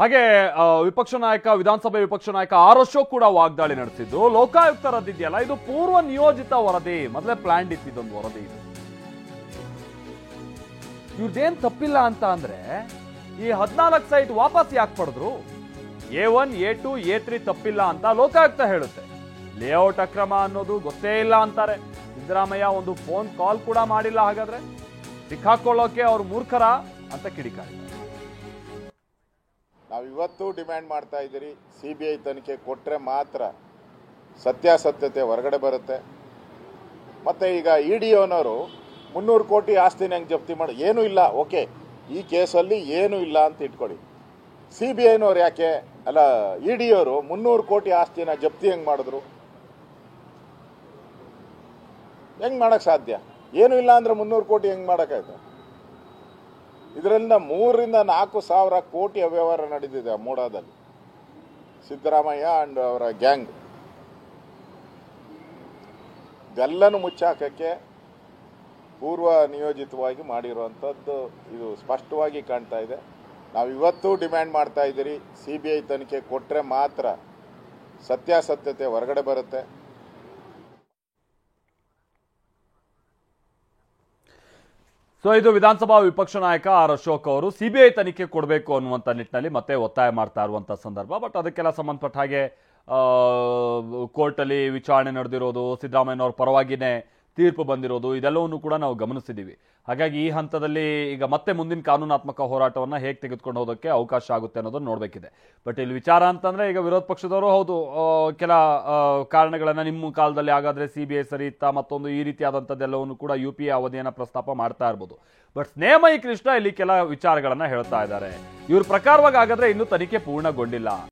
ಹಾಗೆ ವಿಪಕ್ಷ ನಾಯಕ ವಿಧಾನಸಭೆ ವಿಪಕ್ಷ ನಾಯಕ ಆರ್ ಅಶೋಕ್ ಕೂಡ ವಾಗ್ದಾಳಿ ನಡೆಸಿದ್ದು. ಲೋಕಾಯುಕ್ತ ರದ್ದಿದೆಯಲ್ಲ, ಇದು ಪೂರ್ವ ನಿಯೋಜಿತ ವರದಿ, ಮೊದಲೇ ಪ್ಲಾನ್ ಇತ್ತಿದ್ದೊಂದು ವರದಿ. ಇದು ಇವ್ರದ್ದೇನ್ ತಪ್ಪಿಲ್ಲ ಅಂತ ಅಂದ್ರೆ ಈ 14 ಸೈಟ್ ವಾಪಸ್ ಯಾಕೆ ಪಡೆದ್ರು? A1 A2 A3 ತಪ್ಪಿಲ್ಲ ಅಂತ ಲೋಕಾಯುಕ್ತ ಹೇಳುತ್ತೆ. ಲೇಔಟ್ ಅಕ್ರಮ ಅನ್ನೋದು ಗೊತ್ತೇ ಇಲ್ಲ ಅಂತಾರೆ. ಸಿದ್ದರಾಮಯ್ಯ ಒಂದು ಫೋನ್ ಕಾಲ್ ಕೂಡ ಮಾಡಿಲ್ಲ, ಹಾಗಾದ್ರೆ ಸಿಕ್ಕಾಕೊಳ್ಳೋಕೆ ಅವ್ರು ಮೂರ್ಖರ ಅಂತ ಕಿಡಿಕಾರಿ. ನಾವು ಇವತ್ತು ಡಿಮ್ಯಾಂಡ್ ಮಾಡ್ತಾ ಇದ್ದೀರಿ, CBI ತನಿಖೆ ಕೊಟ್ಟರೆ ಮಾತ್ರ ಸತ್ಯಾಸತ್ಯತೆ ಹೊರಗಡೆ ಬರುತ್ತೆ. ಮತ್ತು ಈಗ EDನವರು 300 ಕೋಟಿ ಆಸ್ತಿನ ಹೆಂಗೆ ಜಪ್ತಿ ಮಾಡಿ, ಏನೂ ಇಲ್ಲ, ಓಕೆ, ಈ ಕೇಸಲ್ಲಿ ಏನೂ ಇಲ್ಲ ಅಂತ ಇಟ್ಕೊಳ್ಳಿ. CBIನವ್ರು ಯಾಕೆ ಅಲ್ಲ, EDಯವರು 300 ಕೋಟಿ ಆಸ್ತಿನ ಜಪ್ತಿ ಹೆಂಗೆ ಮಾಡಿದ್ರು? ಹೆಂಗೆ ಮಾಡೋಕ್ಕೆ ಸಾಧ್ಯ? ಏನೂ ಇಲ್ಲ ಅಂದರೆ 300 ಕೋಟಿ ಹೆಂಗೆ ಮಾಡೋಕ್ಕಾಯ್ತು? ಇದರಿಂದ 3,000 to 4,000 ಕೋಟಿ ಅವ್ಯವಹಾರ ನಡೆದಿದೆ ಮೂಡಾದಲ್ಲಿ, ಸಿದ್ದರಾಮಯ್ಯ ಅಂಡ್ ಅವರ ಗ್ಯಾಂಗ್. ಇದೆಲ್ಲನೂ ಮುಚ್ಚಾಕಕ್ಕೆ ಪೂರ್ವ ನಿಯೋಜಿತವಾಗಿ ಮಾಡಿರುವಂಥದ್ದು ಇದು ಸ್ಪಷ್ಟವಾಗಿ ಕಾಣ್ತಾ ಇದೆ. ನಾವು ಇವತ್ತು ಡಿಮ್ಯಾಂಡ್ ಮಾಡ್ತಾ ಇದ್ದೀರಿ, CBI ತನಿಖೆ ಕೊಟ್ಟರೆ ಮಾತ್ರ ಸತ್ಯಾಸತ್ಯತೆ ಹೊರಗಡೆ ಬರುತ್ತೆ. ಸೊ ಇದು ವಿಧಾನಸಭಾ ವಿಪಕ್ಷ ನಾಯಕ ಆರ್ ಅಶೋಕ್ ಅವರು CBI ತನಿಖೆ ಕೊಡಬೇಕು ಅನ್ನುವಂಥ ನಿಟ್ಟಿನಲ್ಲಿ ಮತ್ತೆ ಒತ್ತಾಯ ಮಾಡ್ತಾ ಇರುವಂಥ ಸಂದರ್ಭ. ಬಟ್ ಅದಕ್ಕೆಲ್ಲ ಸಂಬಂಧಪಟ್ಟ ಹಾಗೆ ಕೋರ್ಟಲ್ಲಿ ವಿಚಾರಣೆ ನಡೆದಿರೋದು, ಸಿದ್ದರಾಮಯ್ಯನವ್ರ ಪರವಾಗಿನೇ ತೀರ್ಪು ಬಂದಿರೋದು, ಇದೆಲ್ಲವನ್ನು ಕೂಡ ನಾವು ಗಮನಿಸಿದ್ದೀವಿ. ಹಾಗಾಗಿ ಈ ಹಂತದಲ್ಲಿ ಈಗ ಮತ್ತೆ ಮುಂದಿನ ಕಾನೂನಾತ್ಮಕ ಹೋರಾಟವನ್ನು ಹೇಗೆ ತೆಗೆದುಕೊಂಡು ಹೋಗೋಕ್ಕೆ ಅವಕಾಶ ಆಗುತ್ತೆ ಅನ್ನೋದನ್ನು ನೋಡಬೇಕಿದೆ. ಬಟ್ ಇಲ್ಲಿ ವಿಚಾರ ಅಂತಂದರೆ ಈಗ ವಿರೋಧ ಪಕ್ಷದವರು ಹೌದು ಕೆಲ ಕಾರಣಗಳನ್ನು ನಿಮ್ಮ ಕಾಲದಲ್ಲಿ ಹಾಗಾದರೆ CBI ಸರಿ ಇತ್ತ ಮತ್ತೊಂದು ಈ ರೀತಿಯಾದಂಥದ್ದೆಲ್ಲವನ್ನು ಕೂಡ UPA ಅವಧಿಯನ್ನು ಪ್ರಸ್ತಾಪ ಮಾಡ್ತಾ ಇರ್ಬೋದು. ಬಟ್ ಸ್ನೇಹಮಯಿ ಕೃಷ್ಣ ಇಲ್ಲಿ ಕೆಲ ವಿಚಾರಗಳನ್ನು ಹೇಳ್ತಾ ಇದ್ದಾರೆ. ಇವ್ರ ಪ್ರಕಾರವಾಗಿ ಹಾಗಾದರೆ ಇನ್ನೂ ತನಿಖೆ ಪೂರ್ಣಗೊಂಡಿಲ್ಲ.